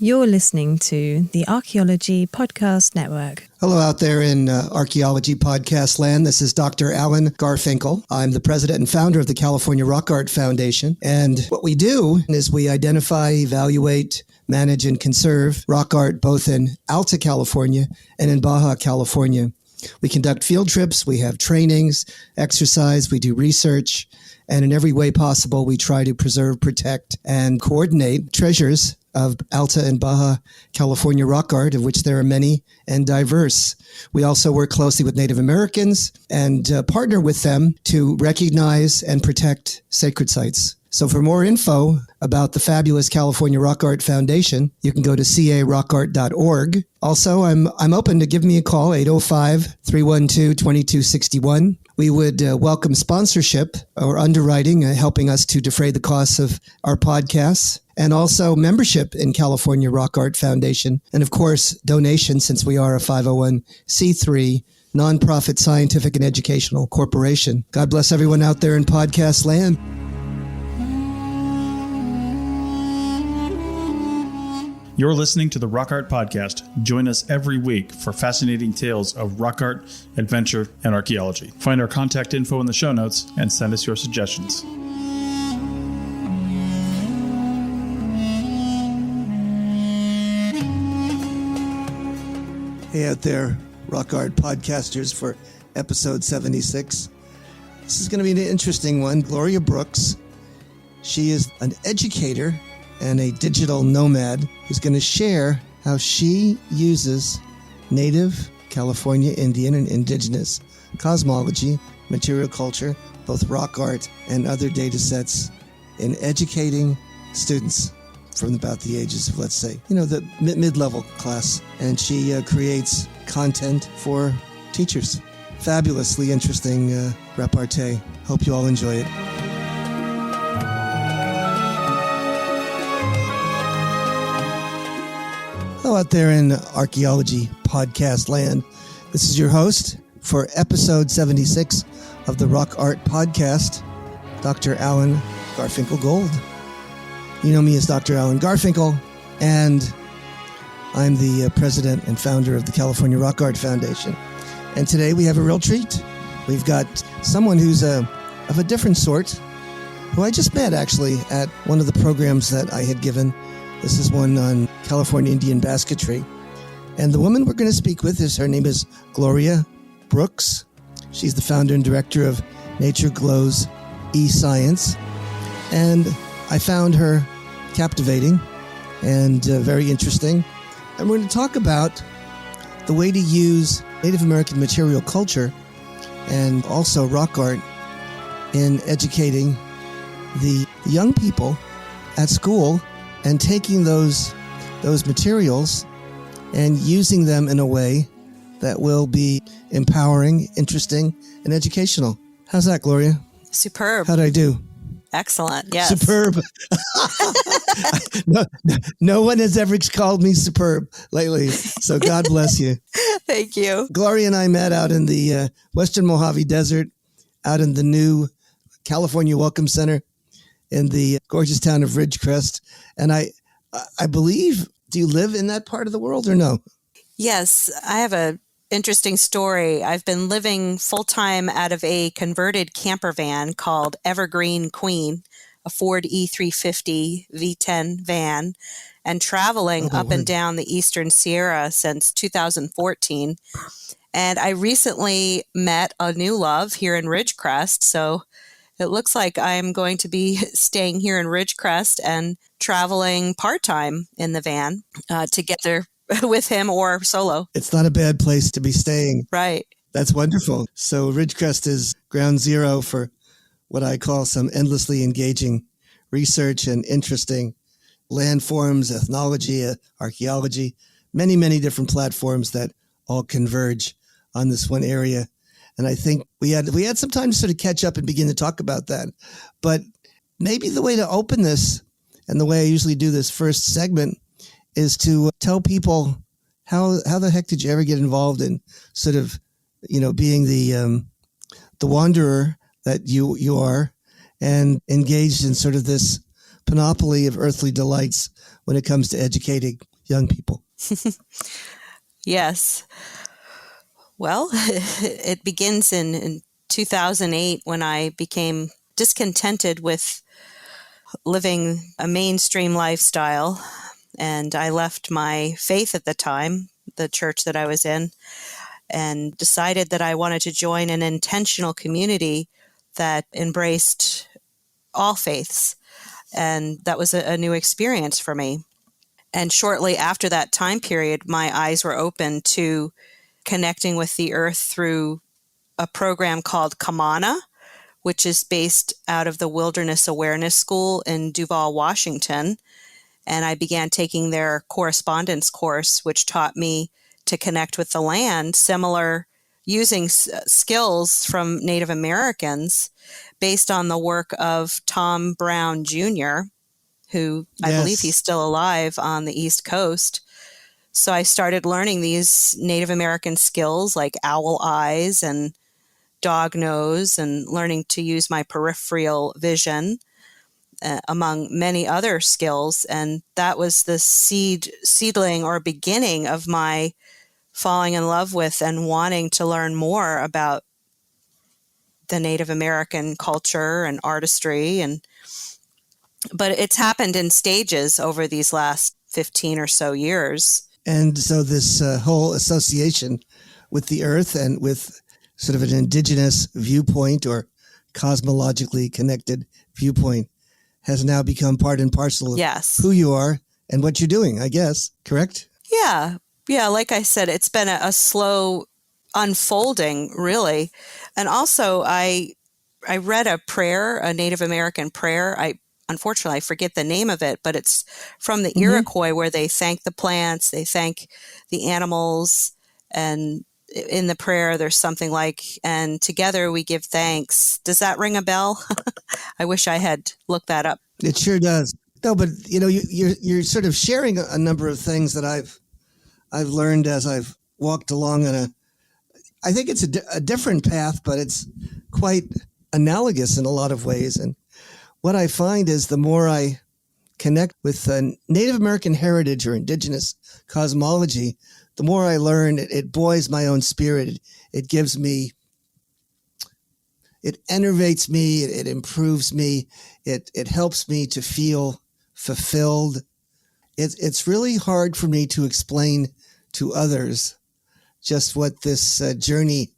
You're listening to the Archaeology Podcast Network. Hello out there in Archaeology Podcast land. This is Dr. Alan Garfinkel. I'm the president and founder of the California Rock Art Foundation. And what we do is we identify, evaluate, manage, and conserve rock art both in Alta California and in Baja California. We conduct field trips, we have trainings, exercise, we do research, and in every way possible, we try to preserve, protect, and coordinate treasures of Alta and Baja California rock art, of which there are many and diverse. We also work closely with Native Americans and partner with them to recognize and protect sacred sites. So for more info about the fabulous California Rock Art Foundation, you can go to carockart.org. Also, I'm open to give me a call, 805-312-2261. We would welcome sponsorship or underwriting, helping us to defray the costs of our podcasts, and also membership in California Rock Art Foundation. And of course, donations, since we are a 501c3 nonprofit scientific and educational corporation. God bless everyone out there in podcast land. You're listening to the Rock Art Podcast. Join us every week for fascinating tales of rock art, adventure, and archaeology. Find our contact info in the show notes and send us your suggestions. Hey out there, Rock Art Podcasters, for episode 76. This is going to be an interesting one. Gloria Brooks. She is an educator and a digital nomad who's going to share how she uses Native, California, Indian, and indigenous cosmology, material culture, both rock art and other data sets in educating students from about the ages of, let's say, the mid-level class. And she creates content for teachers. Fabulously interesting repartee. Hope you all enjoy it. Hello out there in Archaeology Podcast land. This is your host for episode 76 of the Rock Art Podcast, Dr. Alan Garfinkel Gold. You know me as Dr. Alan Garfinkel, and I'm the president and founder of the California Rock Art Foundation. And today we have a real treat. We've got someone who's of a different sort, who I just met actually at one of the programs that I had given. This is one on California Indian basketry. And the woman we're going to speak with her name is Gloria Brooks. She's the founder and director of Nature Glows eScience. And I found her captivating and very interesting. And we're going to talk about the way to use Native American material culture and also rock art in educating the young people at school and taking those materials and using them in a way that will be empowering, interesting, and educational. How's that, Gloria? Superb. How'd I do? Excellent. Yes. Superb. No one has ever called me superb lately, so God bless you. Thank you. Gloria and I met out in the Western Mojave Desert, out in the new California Welcome Center in the gorgeous town of Ridgecrest. And I believe, do you live in that part of the world or no? Yes, I have a interesting story. I've been living full-time out of a converted camper van called Evergreen Queen, a Ford E350 V10 van, and traveling up and down the Eastern Sierra since 2014. And I recently met a new love here in Ridgecrest, so it looks like I'm going to be staying here in Ridgecrest and traveling part-time in the van together with him or solo. It's not a bad place to be staying. Right. That's wonderful. So Ridgecrest is ground zero for what I call some endlessly engaging research and interesting landforms, ethnology, archaeology, many, many different platforms that all converge on this one area. And I think we had some time to sort of catch up and begin to talk about that. But maybe the way to open this, and the way I usually do this first segment, is to tell people how the heck did you ever get involved in sort of, being the wanderer that you are, and engaged in sort of this panoply of earthly delights when it comes to educating young people? Yes. Well, it begins in 2008 when I became discontented with living a mainstream lifestyle. And I left my faith at the time, the church that I was in, and decided that I wanted to join an intentional community that embraced all faiths. And that was a new experience for me. And shortly after that time period, my eyes were open to connecting with the earth through a program called Kamana, which is based out of the Wilderness Awareness School in Duvall, Washington. And I began taking their correspondence course, which taught me to connect with the land, similar using skills from Native Americans based on the work of Tom Brown Jr., who I believe he's still alive on the East Coast. So I started learning these Native American skills like owl eyes and dog nose, and learning to use my peripheral vision, among many other skills. And that was the seedling or beginning of my falling in love with and wanting to learn more about the Native American culture and artistry. But it's happened in stages over these last 15 or so years. And so this whole association with the earth and with sort of an indigenous viewpoint or cosmologically connected viewpoint has now become part and parcel of who you are and what you're doing, I guess, correct? Yeah. Yeah, like I said, it's been a slow unfolding, really. And also, I read a prayer, a Native American prayer. Unfortunately, I forget the name of it, but it's from the Iroquois, where they thank the plants, they thank the animals, and in the prayer, there's something like, and together we give thanks. Does that ring a bell? I wish I had looked that up. It sure does. No, but you're sort of sharing a number of things that I've learned as I've walked along I think it's a different path, but it's quite analogous in a lot of ways. And what I find is the more I connect with Native American heritage or indigenous cosmology, the more I learn, it buoys my own spirit. It gives me, it enervates me, it improves me, it helps me to feel fulfilled. It's really hard for me to explain to others just what this journey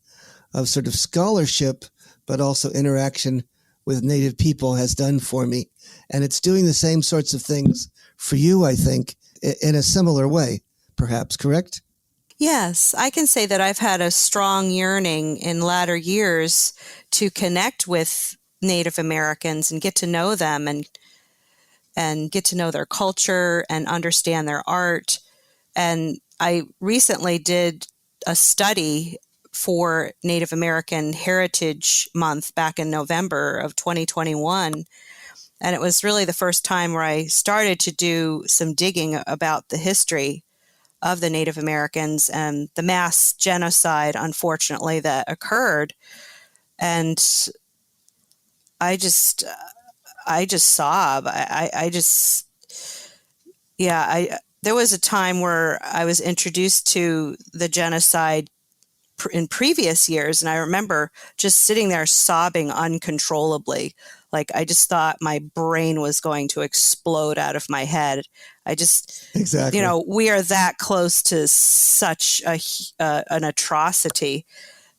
of sort of scholarship, but also interaction with Native people has done for me. And it's doing the same sorts of things for you, I think, in a similar way, perhaps, correct? Yes, I can say that I've had a strong yearning in latter years to connect with Native Americans and get to know them and get to know their culture and understand their art. And I recently did a study for Native American Heritage Month back in November of 2021. And it was really the first time where I started to do some digging about the history of the Native Americans and the mass genocide, unfortunately, that occurred. And I just sob. There was a time where I was introduced to the genocide in previous years, and I remember just sitting there sobbing uncontrollably. Like, I just thought my brain was going to explode out of my head. Exactly. We are that close to such an atrocity,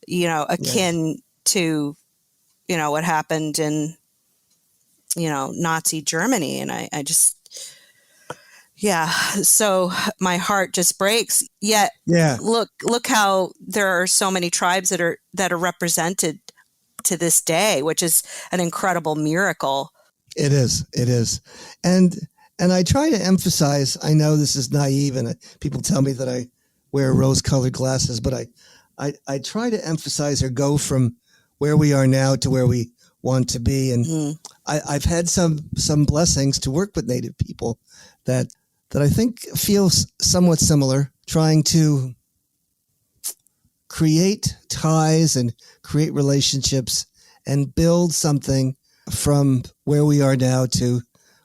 akin to, what happened in, Nazi Germany. And I just, so my heart just breaks. Yet, look how there are so many tribes that are represented to this day, which is an incredible miracle. It is. And I try to emphasize, I know this is naive and people tell me that I wear rose-colored glasses, but I try to emphasize or go from where we are now to where we want to be. And I've had some blessings to work with Native people that I think feel somewhat similar, trying to create ties and create relationships and build something from where we are now to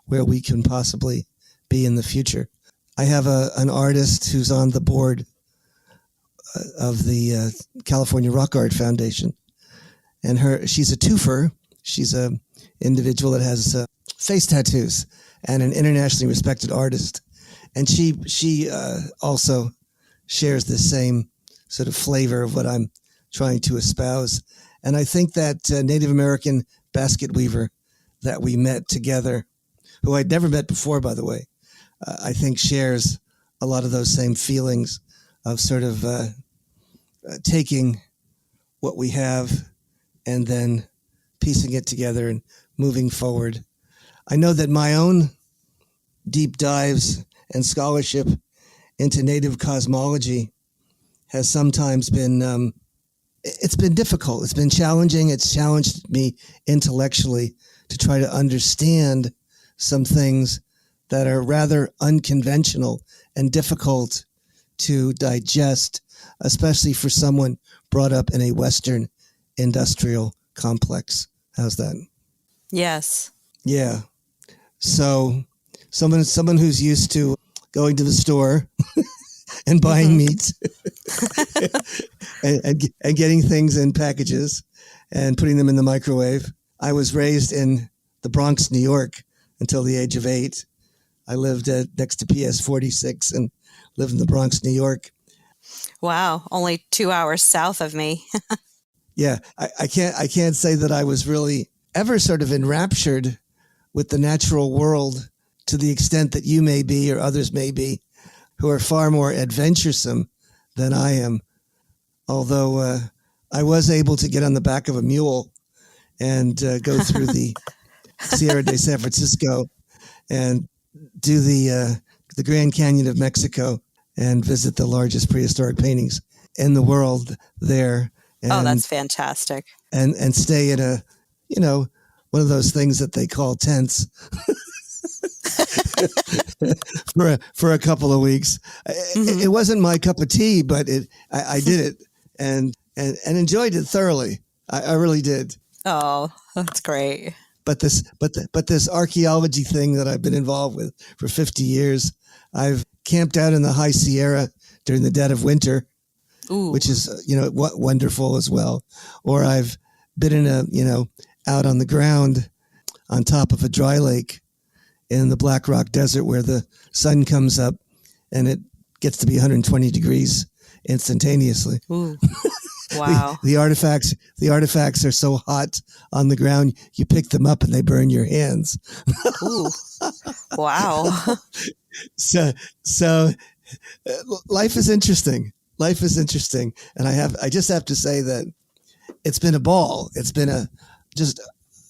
where we can possibly be in the future. I have an artist who's on the board of the California Rock Art Foundation, and she's a twofer. She's a individual that has face tattoos and an internationally respected artist, and she also shares the same sort of flavor of what I'm trying to espouse. And I think that Native American basket weaver that we met together, who I'd never met before, by the way, I think shares a lot of those same feelings of sort of taking what we have and then piecing it together and moving forward. I know that my own deep dives and scholarship into Native cosmology has sometimes been, it's been difficult. It's been challenging. It's challenged me intellectually to try to understand some things that are rather unconventional and difficult to digest, especially for someone brought up in a Western industrial complex. How's that? Yes. Yeah. So someone who's used to going to the store and buying meat and getting things in packages and putting them in the microwave. I was raised in the Bronx, New York until the age of 8. I lived next to PS 46 and lived in the Bronx, New York. Wow. Only 2 hours south of me. Yeah. I can't say that I was really ever sort of enraptured with the natural world to the extent that you may be or others may be, who are far more adventuresome than I am. Although I was able to get on the back of a mule and go through the Sierra de San Francisco and do the Grand Canyon of Mexico and visit the largest prehistoric paintings in the world there. And, that's fantastic. And stay in a, one of those things that they call tents for a couple of weeks. Mm-hmm. It wasn't my cup of tea, but I did it and enjoyed it thoroughly. I really did. Oh, that's great. But this archaeology thing that I've been involved with for 50 years, I've camped out in the high Sierra during the dead of winter, Ooh. Which is, wonderful as well. Or I've been out on the ground on top of a dry lake in the Black Rock Desert where the sun comes up and it gets to be 120 degrees instantaneously. Ooh. Wow. The artifacts are so hot on the ground, you pick them up and they burn your hands. Ooh. Wow. So life is interesting. Life is interesting. And I just have to say that it's been a ball. It's been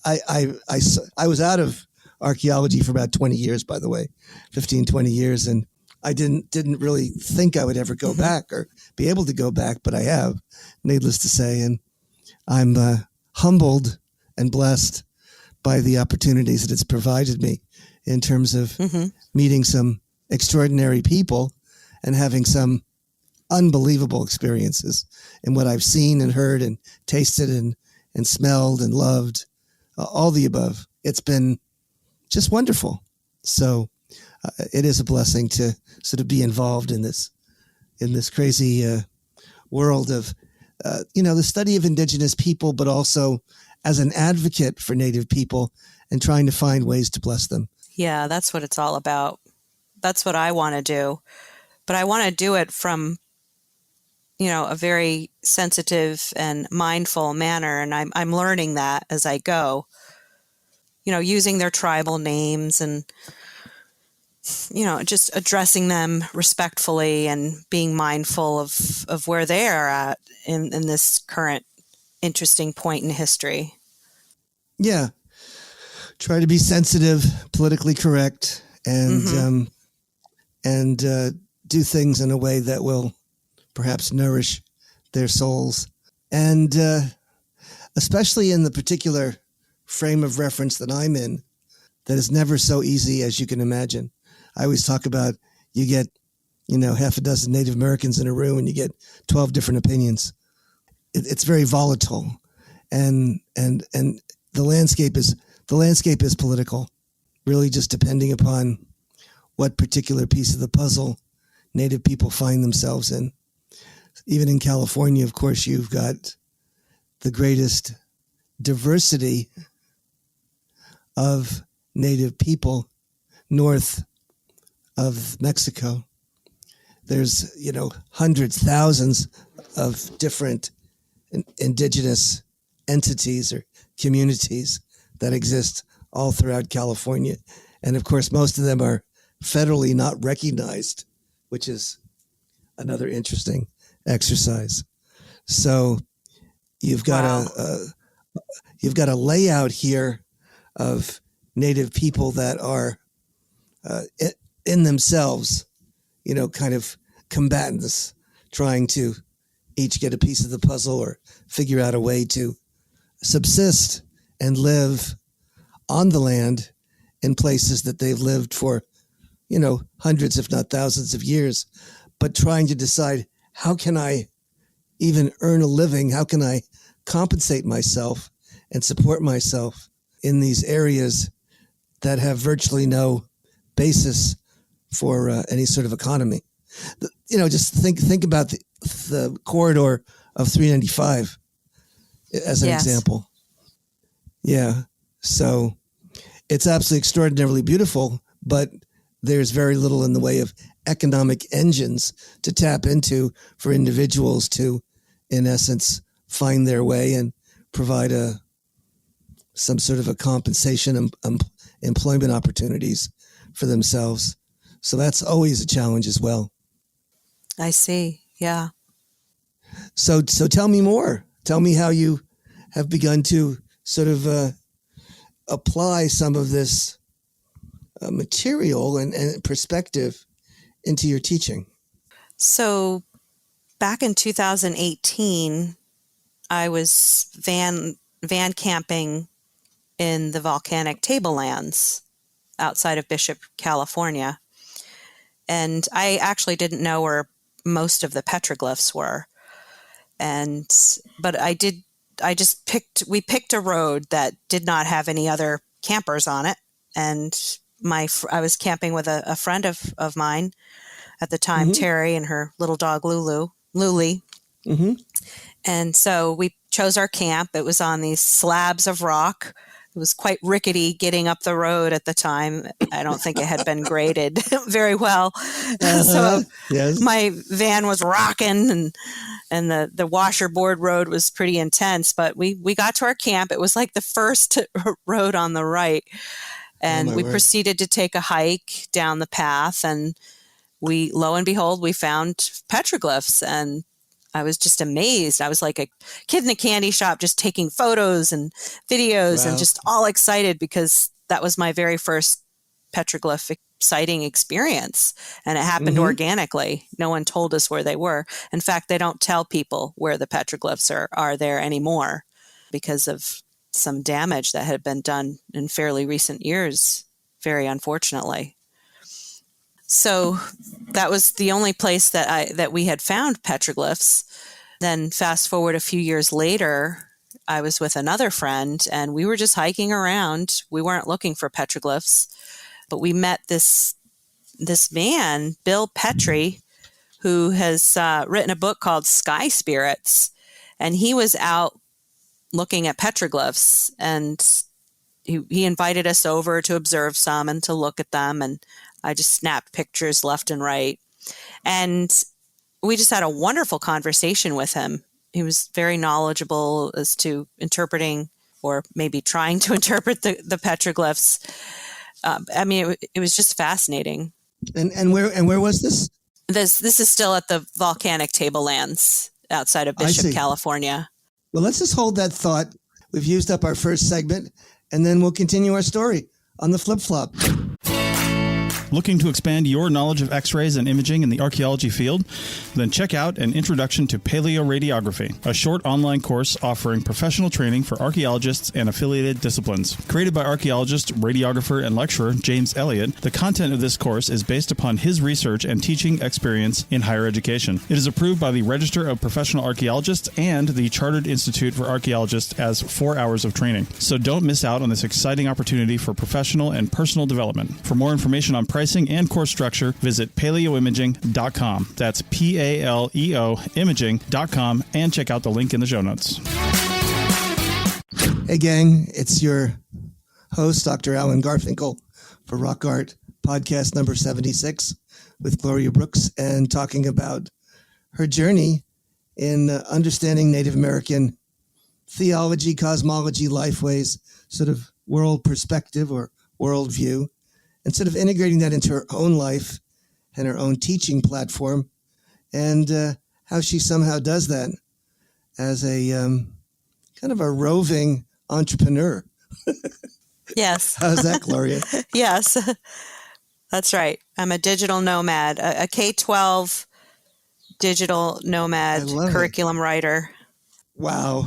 I was out of archaeology for about 20 years, by the way, 15, 20 years. And I didn't really think I would ever go back or be able to go back, but I have, needless to say. And I'm humbled and blessed by the opportunities that it's provided me in terms of meeting some extraordinary people and having some unbelievable experiences in what I've seen and heard and tasted and smelled and loved, all the above. It's been just wonderful. So it is a blessing to sort of be involved in this crazy world of, the study of indigenous people, but also as an advocate for Native people and trying to find ways to bless them. Yeah, that's what it's all about. That's what I want to do. But I want to do it from, a very sensitive and mindful manner. And I'm learning that as I go, using their tribal names and, just addressing them respectfully and being mindful of where they are at in this current interesting point in history. Yeah. Try to be sensitive, politically correct, and do things in a way that will perhaps nourish their souls. And especially in the particular frame of reference that I'm in, that is never so easy as you can imagine. I always talk about you get, half a dozen Native Americans in a room and you get 12 different opinions. It's very volatile, and the landscape is political, really just depending upon what particular piece of the puzzle Native people find themselves in. Even in California, of course, you've got the greatest diversity of Native people north of Mexico. There's, hundreds, thousands of different indigenous entities or communities that exist all throughout California. And of course, most of them are federally not recognized, which is another interesting exercise. So you've got a layout here of Native people that are in themselves, kind of combatants trying to each get a piece of the puzzle or figure out a way to subsist and live on the land in places that they've lived for, hundreds, if not thousands of years, but trying to decide, how can I even earn a living? How can I compensate myself and support myself in these areas that have virtually no basis for any sort of economy? Just think about the corridor of 395 as an example. Yeah. So it's absolutely extraordinarily beautiful, but there's very little in the way of economic engines to tap into for individuals to, in essence, find their way and provide some sort of a compensation and employment opportunities for themselves. So that's always a challenge as well. I see. Yeah. So tell me more. Tell me how you have begun to sort of apply some of this material and perspective into your teaching. So back in 2018, I was van camping in the volcanic tablelands outside of Bishop, California. And I actually didn't know where most of the petroglyphs were. But we picked a road that did not have any other campers on it. And I was camping with a friend of mine at the time, mm-hmm. Terry, and her little dog, Luli. Mm-hmm. And so we chose our camp. It was on these slabs of rock. It was quite rickety getting up the road at the time. I don't think it had been graded very well. So yes. My van was rocking and the washerboard road was pretty intense, but we got to our camp. It was like the first road on the right. And we proceeded to take a hike down the path, and lo and behold, we found petroglyphs, and I was just amazed. I was like a kid in a candy shop, just taking photos and videos and just all excited because that was my very first petroglyph sighting experience. And it happened mm-hmm. organically. No one told us where they were. In fact, they don't tell people where the petroglyphs are there anymore because of some damage that had been done in fairly recent years, very unfortunately. So that was the only place that we had found petroglyphs. Then fast forward a few years later, I was with another friend and we were just hiking around. We weren't looking for petroglyphs, but we met this man, Bill Petrie, who has written a book called Sky Spirits. And he was out looking at petroglyphs, and he invited us over to observe some and to look at them. And I just snapped pictures left and right. And we just had a wonderful conversation with him. He was very knowledgeable as to interpreting, or maybe trying to interpret the petroglyphs. It was just fascinating. And where was this? This is still at the volcanic tablelands outside of Bishop, California. Well, let's just hold that thought. We've used up our first segment, and then we'll continue our story on the flip-flop. Looking to expand your knowledge of X-rays and imaging in the archaeology field? Then check out An Introduction to Paleoradiography, a short online course offering professional training for archaeologists and affiliated disciplines. Created by archaeologist, radiographer, and lecturer James Elliott, the content of this course is based upon his research and teaching experience in higher education. It is approved by the Register of Professional Archaeologists and the Chartered Institute for Archaeologists as 4 hours of training. So don't miss out on this exciting opportunity for professional and personal development. For more information on pricing and course structure, visit paleoimaging.com. That's PALEO imaging.com, and check out the link in the show notes. Hey, gang, it's your host, Dr. Alan Garfinkel, for Rock Art Podcast number 76 with Gloria Brooks, and talking about her journey in understanding Native American theology, cosmology, lifeways, sort of world perspective or worldview, and sort of integrating that into her own life and her own teaching platform, and how she somehow does that as a kind of a roving entrepreneur. Yes. How's that, Gloria? Yes, that's right. I'm a digital nomad, a K-12 digital nomad curriculum writer. Wow.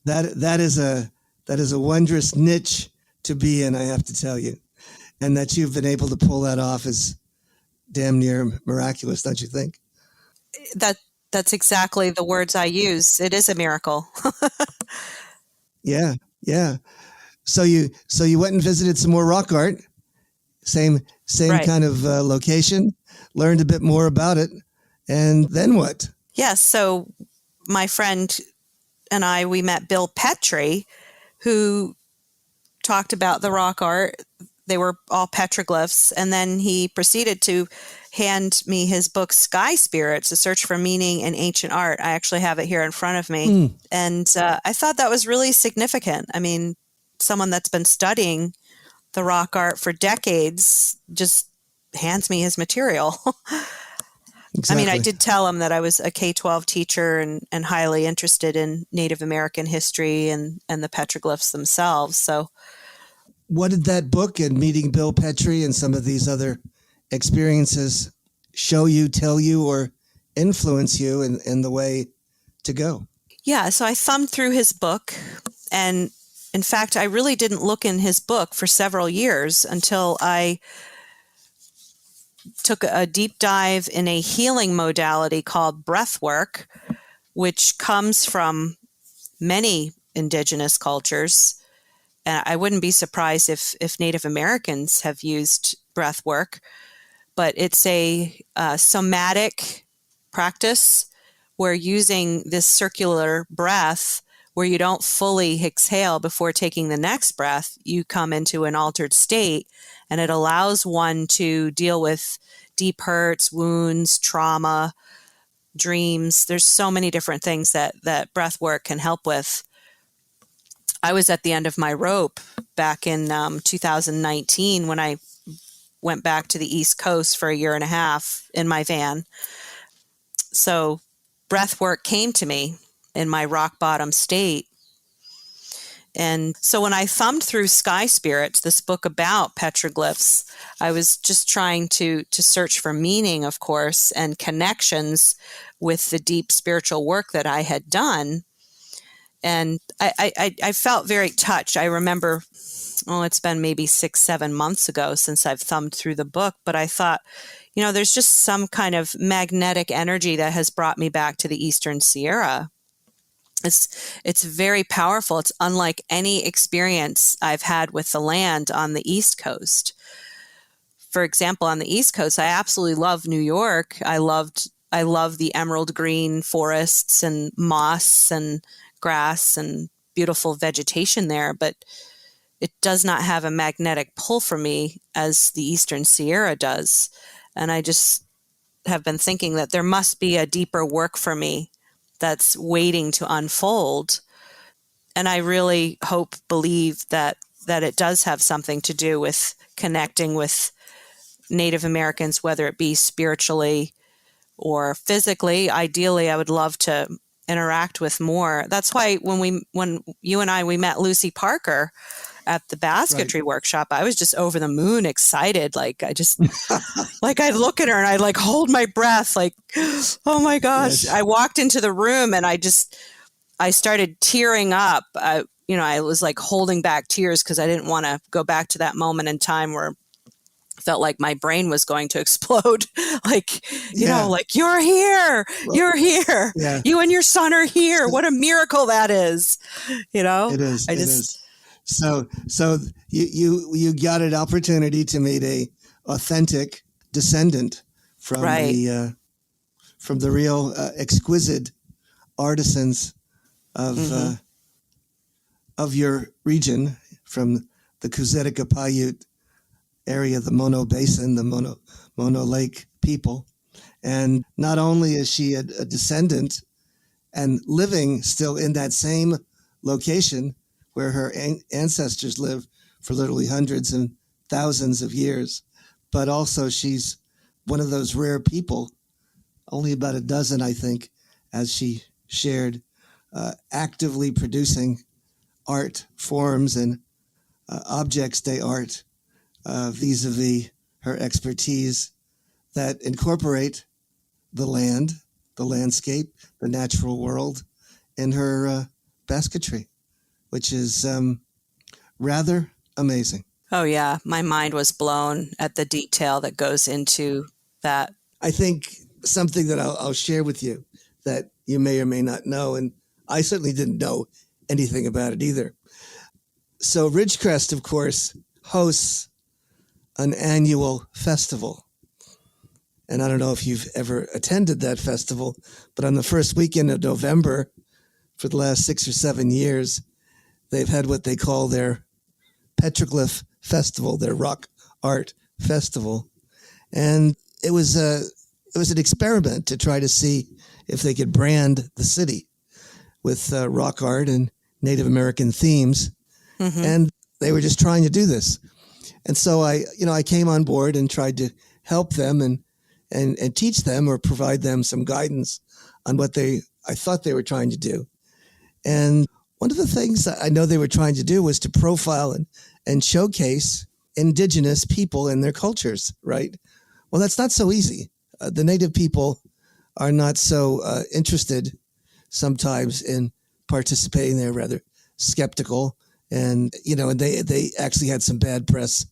That is a wondrous niche to be in, I have to tell you. And that you've been able to pull that off is damn near miraculous, don't you think? That's exactly the words I use. It is a miracle. Yeah. So you went and visited some more rock art, same Right. kind of location, learned a bit more about it, and then what? Yes. So my friend and we met Bill Petrie, who talked about the rock art. They were all petroglyphs. And then he proceeded to hand me his book, Sky Spirits, A Search for Meaning in Ancient Art. I actually have it here in front of me. And I thought that was really significant. I mean, someone that's been studying the rock art for decades just hands me his material. Exactly. I mean, I did tell him that I was a K-12 teacher and highly interested in Native American history and the petroglyphs themselves. So what did that book and meeting Bill Petrie and some of these other experiences show you, tell you, or influence you in the way to go? Yeah, so I thumbed through his book, and in fact, I really didn't look in his book for several years until I took a deep dive in a healing modality called breath work, which comes from many indigenous cultures. And I wouldn't be surprised if Native Americans have used breath work, but it's a somatic practice where using this circular breath, where you don't fully exhale before taking the next breath, you come into an altered state, and it allows one to deal with deep hurts, wounds, trauma, dreams. There's so many different things that breath work can help with. I was at the end of my rope back in 2019 when I went back to the East Coast for a year and a half in my van. So breath work came to me in my rock bottom state. And so when I thumbed through Sky Spirits, this book about petroglyphs, I was just trying to search for meaning, of course, and connections with the deep spiritual work that I had done. And I felt very touched. I remember, it's been maybe 6-7 months ago since I've thumbed through the book, but I thought, there's just some kind of magnetic energy that has brought me back to the Eastern Sierra. It's very powerful. It's unlike any experience I've had with the land on the East Coast. For example, on the East Coast, I absolutely love New York. I love the emerald green forests and moss and grass and beautiful vegetation there, but it does not have a magnetic pull for me as the Eastern Sierra does. And I just have been thinking that there must be a deeper work for me that's waiting to unfold. And I really believe that it does have something to do with connecting with Native Americans, whether it be spiritually or physically. Ideally, I would love to interact with more. That's why when you and I met Lucy Parker at the basketry workshop, I was just over the moon excited. Like I just like I'd look at her and I'd like hold my breath, like, oh my gosh. Yes. I walked into the room and I started tearing up. I was like holding back tears because I didn't want to go back to that moment in time where felt like my brain was going to explode. Like, like, you're here, you're here. Yeah. You and your son are here. What a miracle that is. It is. So you got an opportunity to meet authentic descendant from Right. the real exquisite artisans Mm-hmm. of your region, from the Kuzetica Paiute area, the Mono Basin, the Mono Lake people. And not only is she a descendant and living still in that same location where her ancestors lived for literally hundreds and thousands of years, but also she's one of those rare people, only about a dozen, I think, as she shared, actively producing art forms and objects d'art vis-a-vis her expertise that incorporate the land, the landscape, the natural world in her basketry, which is rather amazing. Oh, yeah. My mind was blown at the detail that goes into that. I think something that I'll share with you that you may or may not know, and I certainly didn't know anything about it either. So Ridgecrest, of course, hosts an annual festival. And I don't know if you've ever attended that festival, but on the first weekend of November, for the last 6 or 7 years, they've had what they call their Petroglyph Festival, their rock art festival. And it was an experiment to try to see if they could brand the city with rock art and Native American themes. Mm-hmm. And they were just trying to do this. And so I came on board and tried to help them and teach them or provide them some guidance on what I thought they were trying to do. And one of the things that I know they were trying to do was to profile and showcase indigenous people and their cultures, right? Well, that's not so easy. The native people are not so interested sometimes in participating. They're rather skeptical. And, and they actually had some bad press,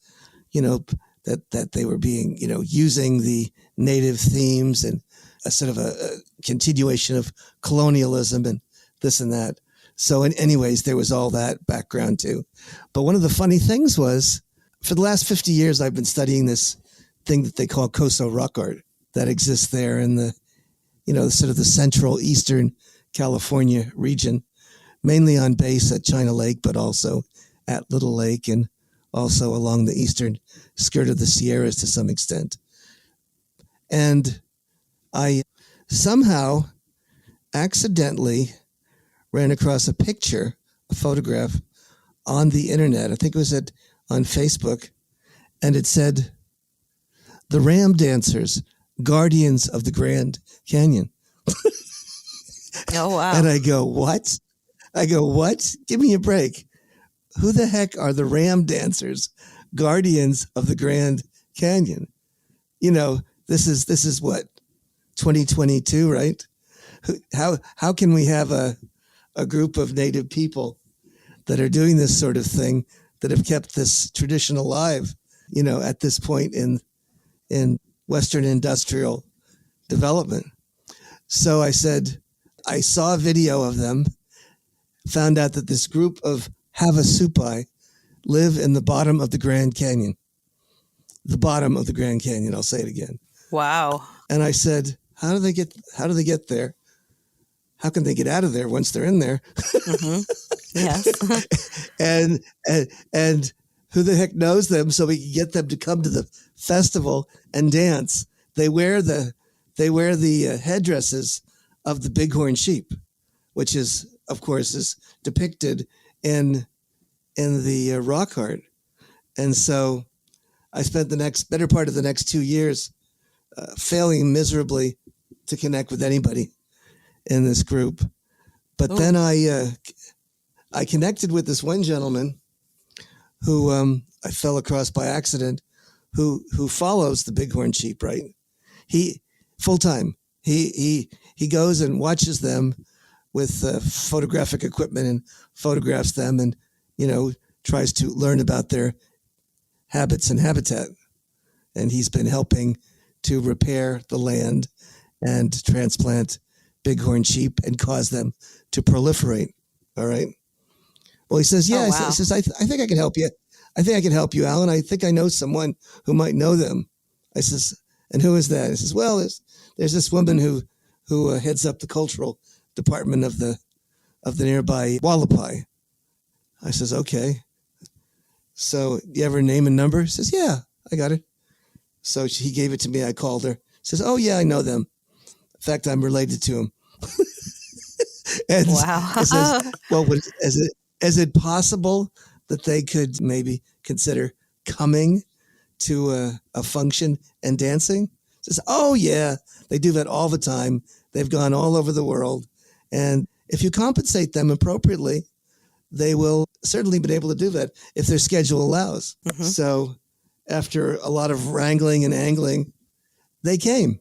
that they were being, using the native themes and a sort of a continuation of colonialism and this and that. So anyways, there was all that background too. But one of the funny things was, for the last 50 years, I've been studying this thing that they call Coso rock art that exists there in the, sort of the central eastern California region, mainly on base at China Lake, but also at Little Lake and also along the eastern skirt of the Sierras to some extent. And I somehow accidentally ran across a photograph on the internet. I think it was on Facebook, and it said, "The Ram Dancers, Guardians of the Grand Canyon." Oh, wow. And I go, what? Give me a break. Who the heck are the Ram Dancers, Guardians of the Grand Canyon? This is what, 2022, right? How can we have a group of native people that are doing this sort of thing, that have kept this tradition alive, at this point in Western industrial development? So I said, I saw a video of them, found out that this group of Havasupai live in the bottom of the Grand Canyon. The bottom of the Grand Canyon. I'll say it again. Wow. And I said, how do they get there? How can they get out of there once they're in there? Mm-hmm. Yes. and who the heck knows them, so we can get them to come to the festival and dance? They wear the headdresses of the bighorn sheep, which is, of course, is depicted in the rock art. And so I spent the better part of the next 2 years failing miserably to connect with anybody in this group. But then I connected with this one gentleman who I fell across by accident, who follows the bighorn sheep, right? He full time. He goes and watches them with photographic equipment and photographs them, and tries to learn about their habits and habitat. And he's been helping to repair the land and transplant bighorn sheep and cause them to proliferate. All right. Well, he says, yeah. Oh, wow. He says, I think I can help you. I think I can help you, Alan. I think I know someone who might know them. I says, and who is that? He says, well, there's this woman who heads up the cultural department of the nearby Wallapai. I says, okay. So you have her name and number? He says, yeah, I got it. So he gave it to me. I called her. Says, oh, yeah, I know them. In fact, I'm related to him. And Wow. I says, well, is it possible that they could maybe consider coming to a function and dancing? He says, oh, yeah, they do that all the time. They've gone all over the world. And if you compensate them appropriately, they will certainly be able to do that if their schedule allows. Mm-hmm. So after a lot of wrangling and angling, they came.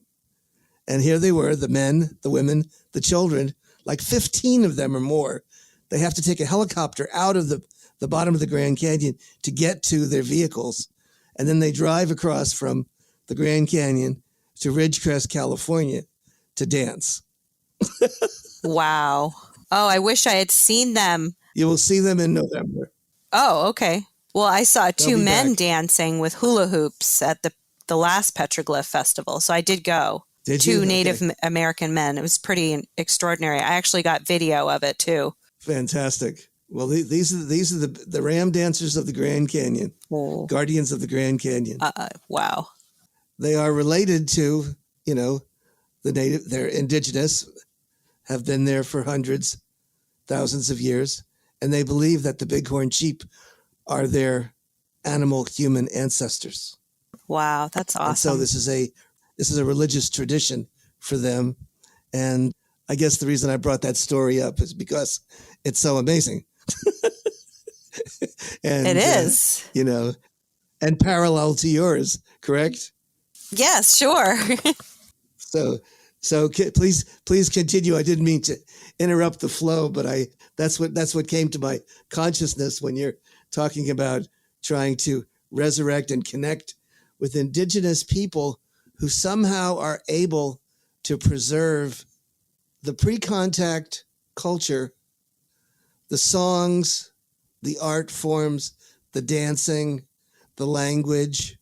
And here they were, the men, the women, the children, like 15 of them or more. They have to take a helicopter out of the bottom of the Grand Canyon to get to their vehicles. And then they drive across from the Grand Canyon to Ridgecrest, California to dance. Wow. Oh, I wish I had seen them. You will see them in November. Oh, okay. Well, I saw two men back. dancing with hula hoops at the last Petroglyph Festival. So I did go. Did two you? Native American men. It was pretty extraordinary. I actually got video of it too. Fantastic. Well, these are the ram dancers of the Grand Canyon, guardians of the Grand Canyon. Wow. They are related to, the native. They're indigenous, have been there for hundreds, thousands of years, and they believe that the bighorn sheep are their animal-human ancestors. Wow, that's awesome. And so this is a religious tradition for them, and I guess the reason I brought that story up is because it's so amazing. And it is, and parallel to yours, correct? Yes, sure. So please continue. I didn't mean to interrupt the flow, but that's what came to my consciousness when you're talking about trying to resurrect and connect with indigenous people who somehow are able to preserve the pre-contact culture, the songs, the art forms, the dancing, the language,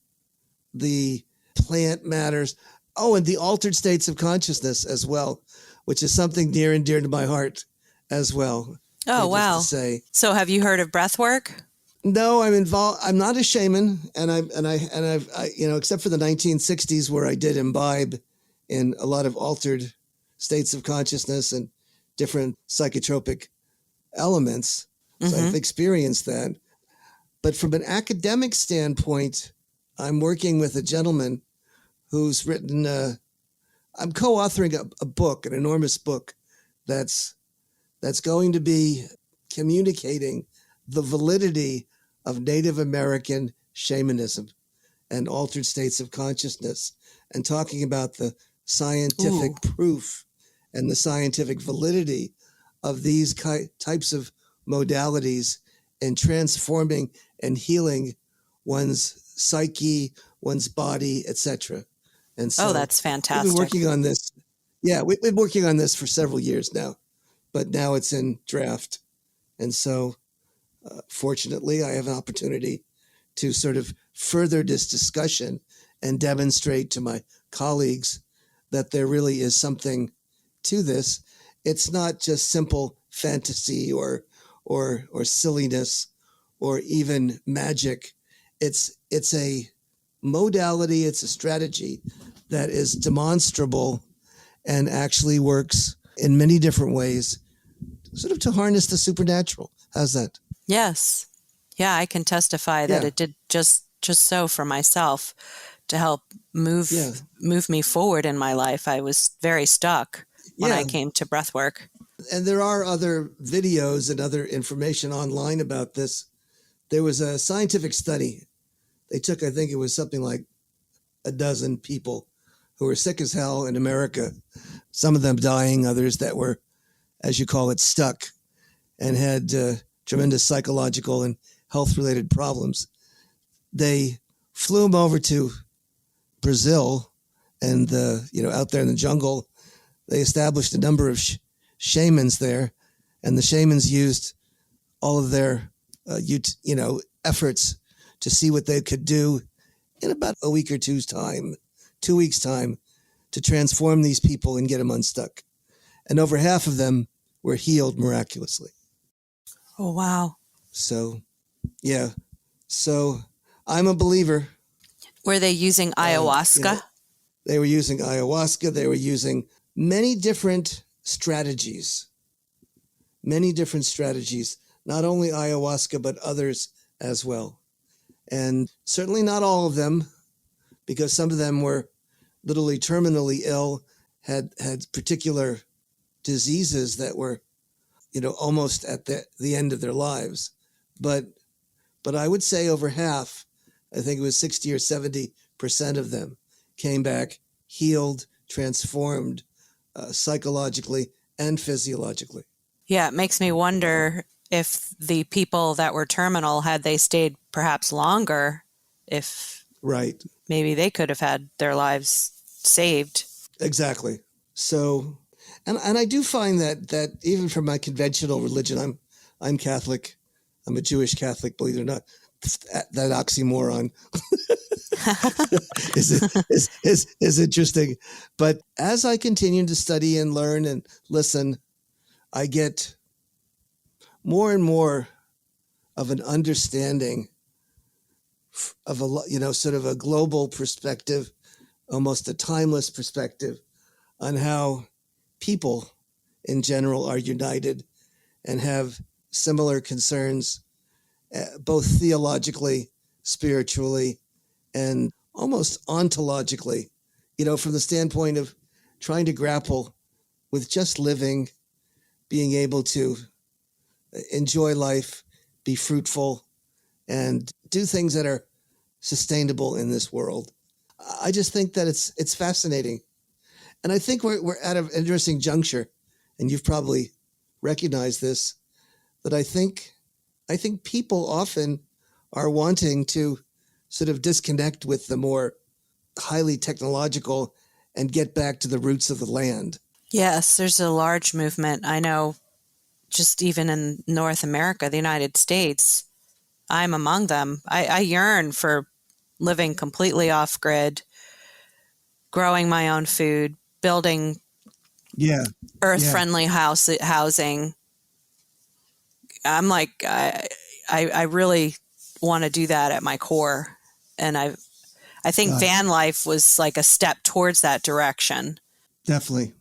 the plant matters. Oh, and the altered states of consciousness as well, which is something near and dear to my heart as well. Oh, wow. So have you heard of breath work? No, I'm involved. I'm not a shaman. And I've except for the 1960s where I did imbibe in a lot of altered states of consciousness and different psychotropic elements. Mm-hmm. So I've experienced that. But from an academic standpoint, I'm working with a gentleman who's written, I'm co-authoring a book, an enormous book that's going to be communicating the validity of Native American shamanism and altered states of consciousness and talking about the scientific proof and the scientific validity of these types of modalities in transforming and healing one's psyche, one's body, etc. And so that's fantastic. We've been working on this. Yeah, we've been working on this for several years now, but now it's in draft. And so fortunately, I have an opportunity to sort of further this discussion and demonstrate to my colleagues that there really is something to this. It's not just simple fantasy or silliness or even magic. It's a modality, it's a strategy that is demonstrable and actually works in many different ways, sort of to harness the supernatural. How's that? Yes. Yeah, I can testify that it did just so for myself to help move me forward in my life. I was very stuck when I came to breath work. And there are other videos and other information online about this. There was a scientific study. They took, I think it was something like a dozen people who were sick as hell in America, some of them dying, others that were, as you call it, stuck and had tremendous psychological and health-related problems. They flew them over to Brazil and, out there in the jungle, they established a number of shamans there, and the shamans used all of their, efforts to see what they could do in about a week or 2 weeks' time, to transform these people and get them unstuck. And over half of them were healed miraculously. Oh, wow. So, yeah. So I'm a believer. Were they using ayahuasca? They were using ayahuasca. They were using many different strategies. Not only ayahuasca, but others as well. And certainly not all of them, because some of them were literally terminally ill, had particular diseases that were, almost at the end of their lives. But I would say over half, I think it was 60 or 70% of them came back healed, transformed psychologically and physiologically. Yeah, it makes me wonder if the people that were terminal, had they stayed perhaps longer, if right, maybe they could have had their lives saved. Exactly. So, and I do find that even from my conventional religion, I'm Catholic. I'm a Jewish Catholic, believe it or not. That oxymoron is interesting. But as I continue to study and learn and listen, I get more and more of an understanding of sort of a global perspective, almost a timeless perspective on how people in general are united and have similar concerns, both theologically, spiritually, and almost ontologically, from the standpoint of trying to grapple with just living, being able to enjoy life, be fruitful, and do things that are sustainable in this world. I just think that it's fascinating. And I think we're at an interesting juncture, and you've probably recognized this, that I think people often are wanting to sort of disconnect with the more highly technological and get back to the roots of the land. Yes, there's a large movement. I know just even in North America, the United States, I'm among them. I yearn for living completely off grid, growing my own food, building earth-friendly housing. I'm like, I really want to do that at my core. And I think van life was like a step towards that direction. Definitely.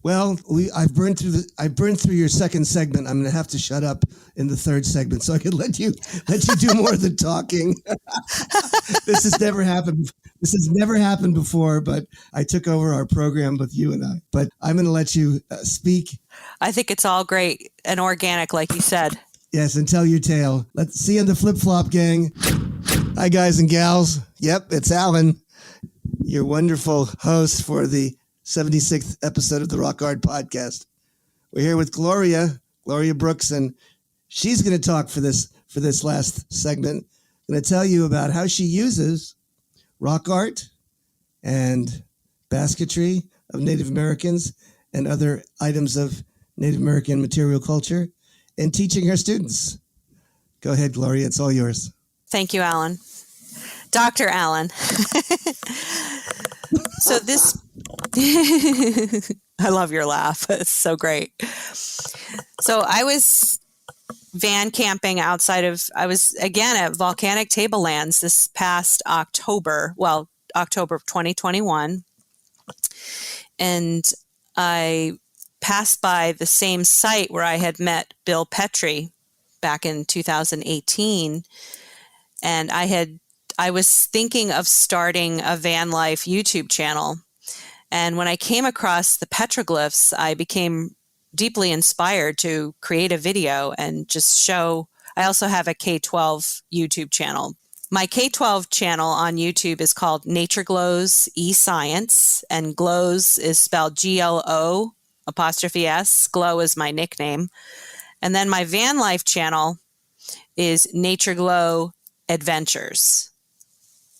Well, I've burned through your second segment. I'm going to have to shut up in the third segment so I can let you do more of the talking. This has never happened before, but I took over our program with you and I. But I'm going to let you speak. I think it's all great and organic, like you said. Yes, and tell your tale. Let's see you in the flip-flop gang. Hi, guys and gals. Yep, it's Alan, your wonderful host for the 76th episode of the Rock Art Podcast. We're here with Gloria Brooks, and she's going to talk for this last segment. I'm going to tell you about how she uses rock art and basketry of Native Americans and other items of Native American material culture in teaching her students. Go ahead, Gloria. It's all yours. Thank you, Alan. Dr. Alan. So this, I love your laugh. It's so great. So I was van camping I was again at Volcanic Tablelands this past October of 2021. And I passed by the same site where I had met Bill Petrie back in 2018. And I was thinking of starting a van life YouTube channel. And when I came across the petroglyphs, I became deeply inspired to create a video and just show. I also have a K-12 YouTube channel. My K-12 channel on YouTube is called Nature Glows eScience, and glows is spelled GLO''S. Glow is my nickname. And then my van life channel is Nature Glow Adventures.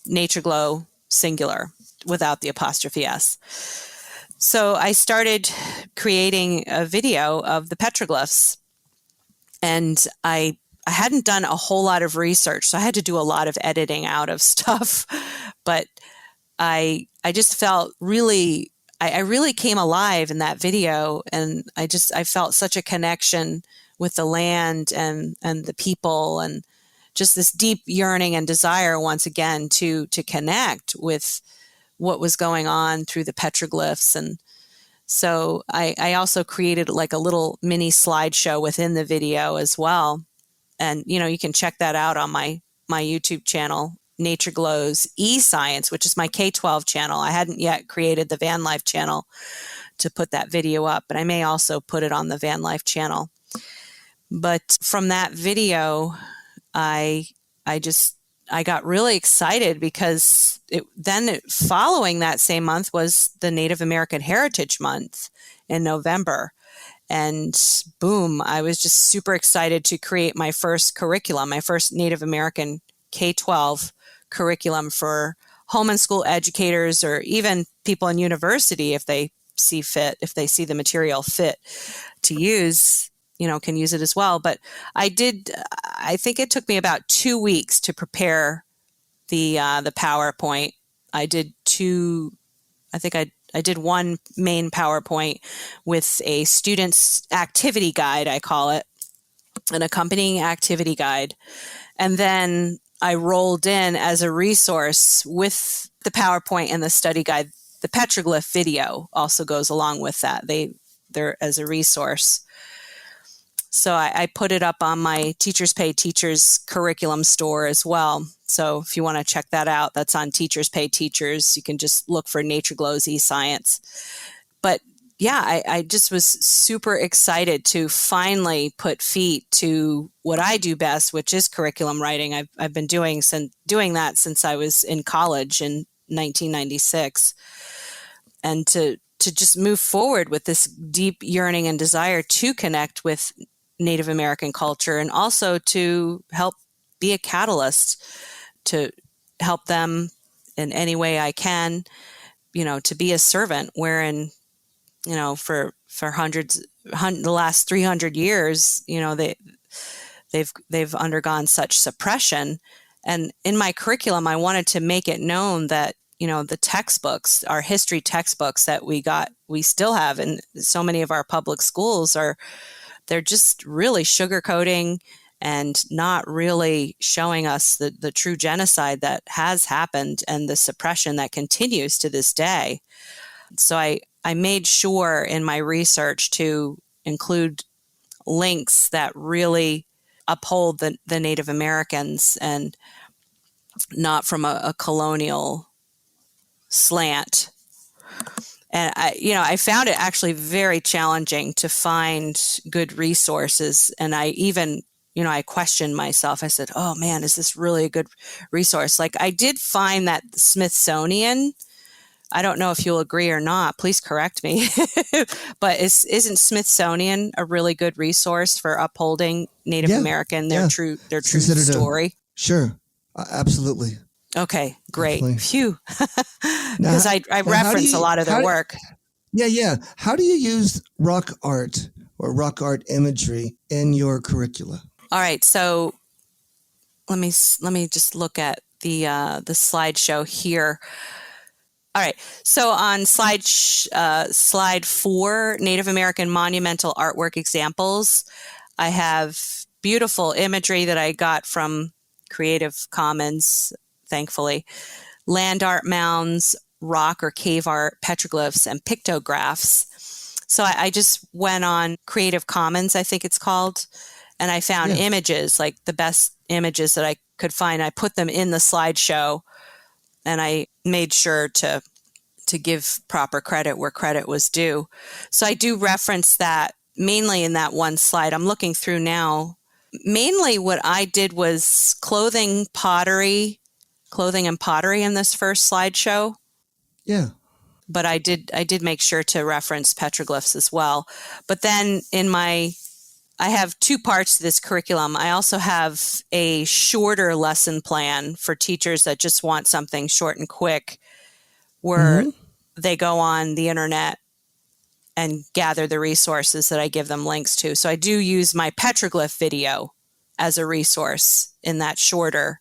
Nature Glow singular without the apostrophe S. So I started creating a video of the petroglyphs, and I I hadn't done a whole lot of research, so I had to do a lot of editing out of stuff. But I just felt really, I really came alive in that video, and I felt such a connection with the land and the people, and just this deep yearning and desire once again to connect with what was going on through the petroglyphs. And so I also created like a little mini slideshow within the video as well. And, you can check that out on my YouTube channel, Nature Glows eScience, which is my K-12 channel. I hadn't yet created the Van Life channel to put that video up, but I may also put it on the Van Life channel. But from that video, I got really excited because following that same month was the Native American Heritage Month in November. And boom, I was just super excited to create my first curriculum, my first Native American K-12 curriculum for home and school educators, or even people in university, if they see the material fit to use, can use it as well. But I think it took me about 2 weeks to prepare the PowerPoint. I did one main PowerPoint with a student's activity guide, I call it, an accompanying activity guide. And then I rolled in as a resource with the PowerPoint and the study guide. The petroglyph video also goes along with that. They're as a resource. So I put it up on my Teachers Pay Teachers curriculum store as well. So if you want to check that out, that's on Teachers Pay Teachers. You can just look for Nature Glows eScience. But yeah, I just was super excited to finally put feet to what I do best, which is curriculum writing. I've been doing that since I was in college in 1996. And to just move forward with this deep yearning and desire to connect with Native American culture, and also to help be a catalyst to help them in any way I can, to be a servant, wherein, for the last 300 years, they've undergone such suppression. And in my curriculum, I wanted to make it known that, the textbooks, our history textbooks that we still have in so many of our public schools, they're just really sugarcoating and not really showing us the true genocide that has happened and the suppression that continues to this day. So I made sure in my research to include links that really uphold the Native Americans, and not from a colonial slant. And I found it actually very challenging to find good resources. And I even, I questioned myself. I said, oh man, is this really a good resource? Like, I did find that Smithsonian, I don't know if you'll agree or not, please correct me, but isn't Smithsonian a really good resource for upholding Native American, their true story? Sure. Absolutely. Okay, great. Definitely. Phew. Because I reference a lot of their work. Yeah. How do you use rock art or rock art imagery in your curricula? All right, so let me just look at the slideshow here. All right, so on slide 4, Native American monumental artwork examples, I have beautiful imagery that I got from Creative Commons, thankfully. Land art mounds, rock or cave art, petroglyphs, and pictographs. So I just went on Creative Commons, I think it's called, and I found images, like the best images that I could find. I put them in the slideshow, and I made sure to give proper credit where credit was due. So I do reference that mainly in that one slide. I'm looking through now. Mainly what I did was clothing and pottery in this first slideshow. Yeah. But I did make sure to reference petroglyphs as well. But then I have 2 parts to this curriculum. I also have a shorter lesson plan for teachers that just want something short and quick, where they go on the internet and gather the resources that I give them links to. So I do use my petroglyph video as a resource in that shorter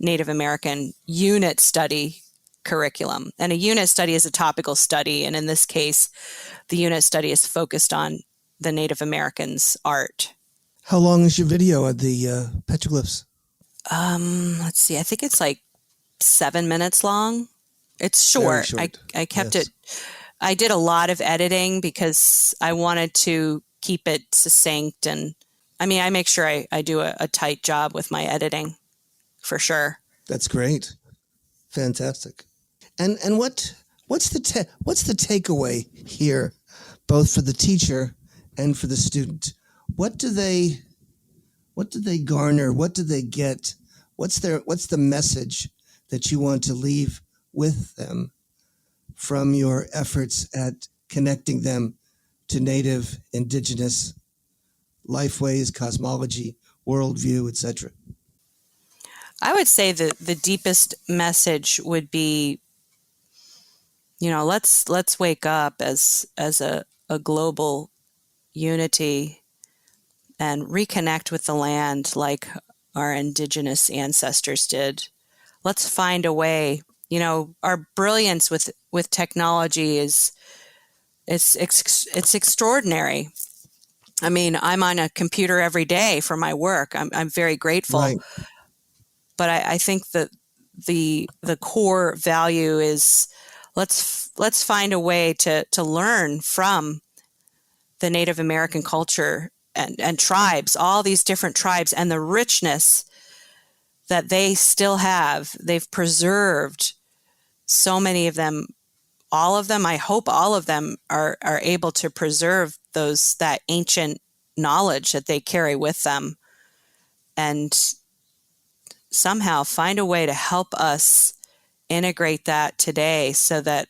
Native American unit study curriculum. And a unit study is a topical study. And in this case, the unit study is focused on the Native Americans' art. How long is your video of the petroglyphs? Let's see. I think it's like 7 minutes long. It's short. I kept it. I did a lot of editing because I wanted to keep it succinct. And I mean, I make sure I do a tight job with my editing for sure. That's great. Fantastic. And what's the takeaway here, both for the teacher and for the student? What do they garner? What do they get? What's the message that you want to leave with them from your efforts at connecting them to Native, indigenous lifeways, cosmology, worldview, etc.? I would say that the deepest message would be, let's wake up as a global unity and reconnect with the land like our indigenous ancestors did. Let's find a way. Our brilliance with technology it's extraordinary. I mean, I'm on a computer every day for my work. I'm very grateful. Right. But I think that the core value is let's find a way to learn from the Native American culture and tribes, all these different tribes, and the richness that they still have. They've preserved so many of them, all of them. I hope all of them are able to preserve that ancient knowledge that they carry with them, and somehow find a way to help us integrate that today so that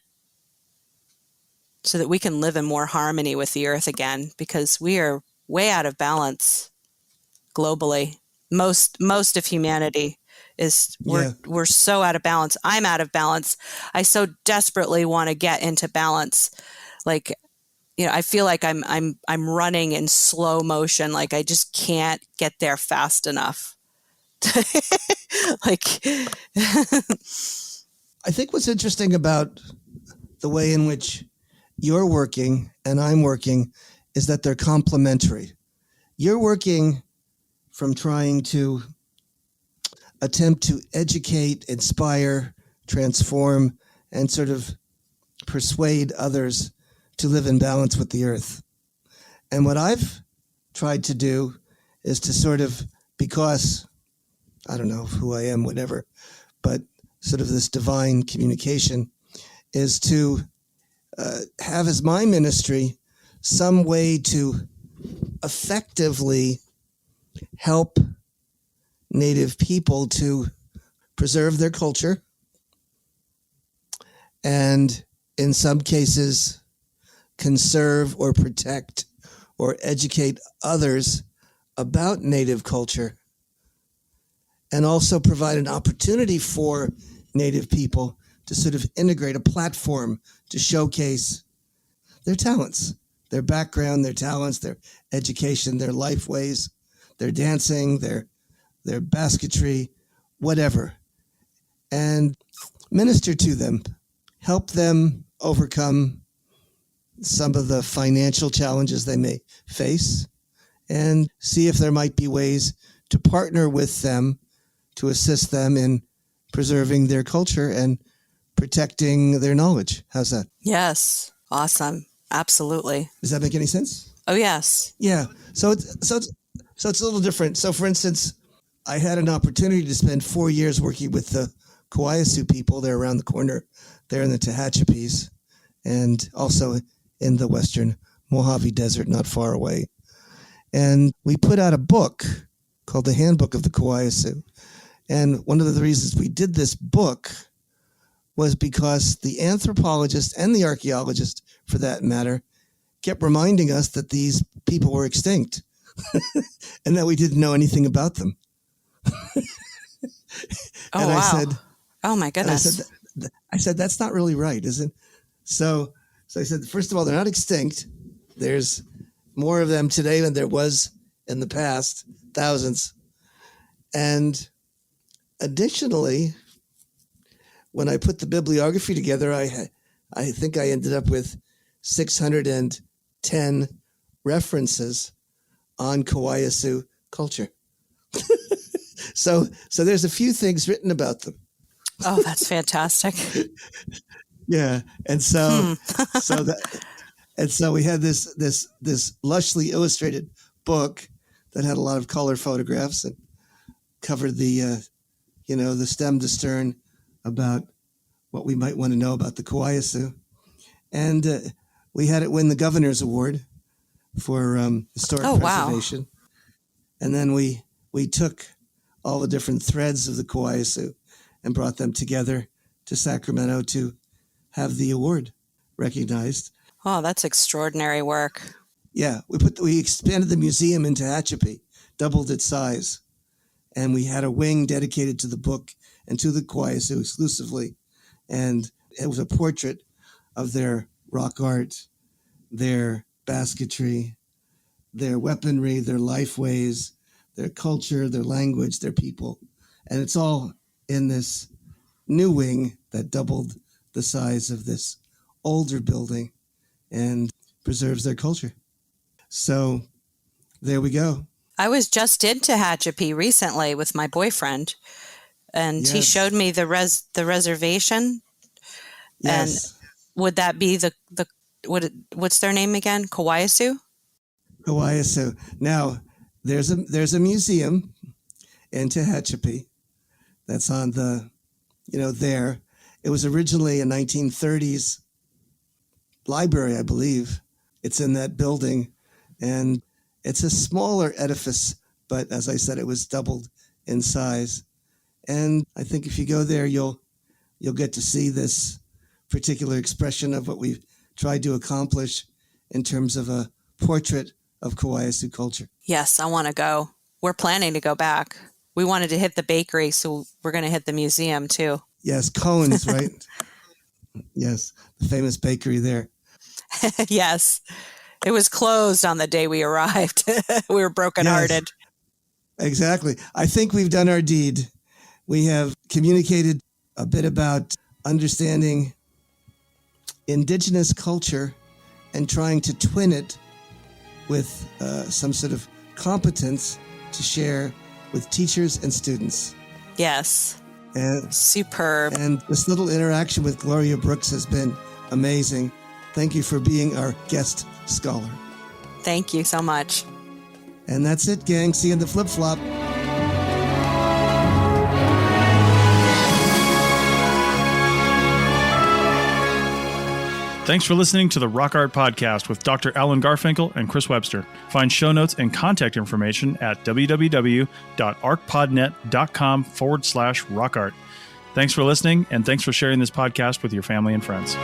we can live in more harmony with the earth again, because we are way out of balance globally. Most of humanity is we're so out of balance. I'm out of balance. I so desperately want to get into balance. Like, I feel like I'm running in slow motion. Like I just can't get there fast enough. I think what's interesting about the way in which you're working and I'm working is that they're complementary. You're working from trying to attempt to educate, inspire, transform, and sort of persuade others to live in balance with the earth. And what I've tried to do is to sort of, because I don't know who I am, whatever, but sort of this divine communication is to have as my ministry some way to effectively help Native people to preserve their culture and in some cases conserve or protect or educate others about Native culture, and also provide an opportunity for Native people to sort of integrate a platform to showcase their talents, their background, their talents, their education, their life ways, their dancing, their basketry, whatever, and minister to them, help them overcome some of the financial challenges they may face, and see if there might be ways to partner with them to assist them in preserving their culture and protecting their knowledge. How's that? Yes. Awesome. Absolutely. Does that make any sense? Oh, yes. Yeah. So it's a little different. So for instance, I had an opportunity to spend 4 years working with the Kawayasu people. They're around the corner. They're in the Tehachapis and also in the Western Mojave Desert, not far away. And we put out a book called The Handbook of the Kawayasu. And one of the reasons we did this book was because the anthropologist and the archaeologist, for that matter, kept reminding us that these people were extinct and that we didn't know anything about them. Oh, and wow. I said, oh, my goodness. I said, that's not really right, is it? So I said, first of all, they're not extinct. There's more of them today than there was in the past, thousands. And additionally, when I put the bibliography together, I think I ended up with 610 references on Kawayasu culture. So there's a few things written about them. Oh, that's fantastic. Yeah, and so we had this lushly illustrated book that had a lot of color photographs and covered the the stem to stern about what we might want to know about the Kawayasu, and we had it win the Governor's Award for historic preservation. Wow. And then we took all the different threads of the Kawayasu and brought them together to Sacramento to have the award recognized. Oh, that's extraordinary work. Yeah, we expanded the museum into Tehachapi, doubled its size, and we had a wing dedicated to the book and to the Kawayasu exclusively. And it was a portrait of their rock art, their basketry, their weaponry, their lifeways, their culture, their language, their people. And it's all in this new wing that doubled the size of this older building and preserves their culture. So there we go. I was just in Tehachapi recently with my boyfriend, and yes. He showed me the reservation. Yes. And would that be what's their name again? Kawayasu? Kawayasu. Now, there's a museum in Tehachapi that's on the, there. It was originally a 1930s library, I believe. It's in that building, and it's a smaller edifice, but as I said, it was doubled in size. And I think if you go there, you'll get to see this particular expression of what we've tried to accomplish in terms of a portrait of Kawayasu culture. Yes, I want to go. We're planning to go back. We wanted to hit the bakery, so we're going to hit the museum too. Yes, Cohen's, right? Yes, the famous bakery there. Yes. It was closed on the day we arrived. We were brokenhearted. Yes, exactly. I think we've done our deed. We have communicated a bit about understanding indigenous culture and trying to twin it with some sort of competence to share with teachers and students. Yes. And superb. And this little interaction with Gloria Brooks has been amazing. Thank you for being our guest scholar. Thank you so much. And that's it, gang. See you in the flip-flop. Thanks for listening to the Rock Art Podcast with Dr. Alan Garfinkel and Chris Webster. Find show notes and contact information at www.archpodnet.com/rockart. Thanks for listening, and thanks for sharing this podcast with your family and friends.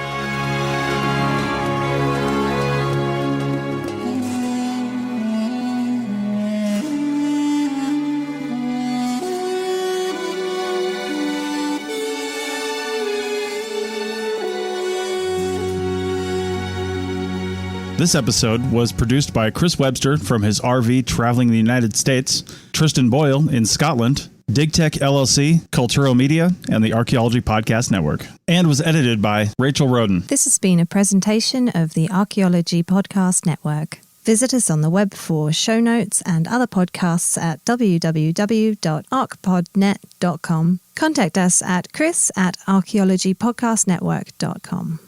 This episode was produced by Chris Webster from his RV traveling the United States, Tristan Boyle in Scotland, DigTech LLC, Cultural Media, and the Archaeology Podcast Network, and was edited by Rachel Roden. This has been a presentation of the Archaeology Podcast Network. Visit us on the web for show notes and other podcasts at www.archpodnet.com. Contact us at chris@archaeologypodcastnetwork.com.